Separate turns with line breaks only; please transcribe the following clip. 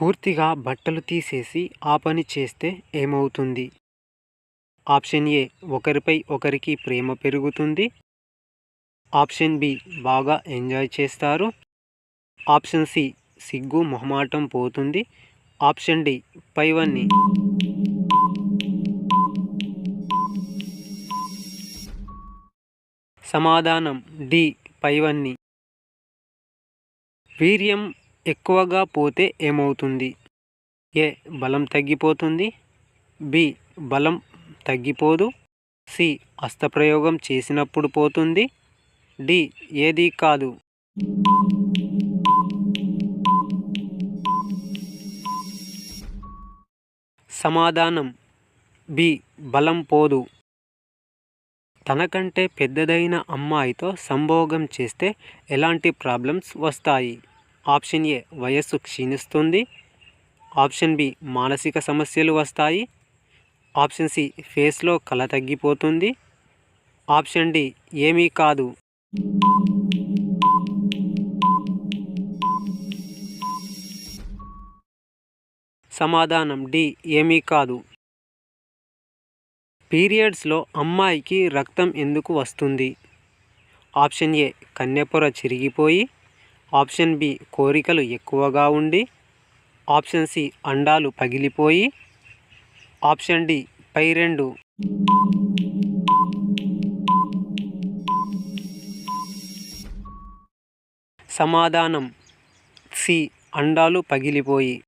పూర్తిగా బట్టలు తీసేసి ఆ పని చేస్తే ఏమవుతుంది? ఆప్షన్ ఏ ఒకరిపై ఒకరికి ప్రేమ పెరుగుతుంది. ఆప్షన్ బి బాగా ఎంజాయ్ చేస్తారు. ఆప్షన్ సి సిగ్గు మొహమాటం పోతుంది. ఆప్షన్ డి పైవన్నీ. సమాధానం డి పైవన్నీ. వీర్యం ఎక్కువగా పోతే ఏమవుతుంది? ఏ బలం తగ్గిపోతుంది. బి బలం తగ్గిపోదు. సి అస్త్రప్రయోగం చేసినప్పుడు పోతుంది. డి ఏదీ కాదు. సమాధానం బి బలం పోదు. తనకంటే పెద్దదైన అమ్మాయితో సంభోగం చేస్తే ఎలాంటి ప్రాబ్లమ్స్ వస్తాయి? ఆప్షన్ ఏ వయస్సు క్షీణిస్తుంది. ఆప్షన్ బి మానసిక సమస్యలు వస్తాయి. ఆప్షన్ సి ఫేస్లో కళ తగ్గిపోతుంది. ఆప్షన్ డి ఏమీ కాదు. సమాధానం డి ఏమీ కాదు. పీరియడ్స్లో అమ్మాయికి రక్తం ఎందుకు వస్తుంది? ఆప్షన్ ఏ కన్యపొర చిరిగిపోయి. ఆప్షన్ బి కోరికలు ఎక్కువగా ఉండి. ఆప్షన్ సి అండాలు పగిలిపోయి. ఆప్షన్ డి పై రెండు. సమాధానం సి అండాలు పగిలిపోయి.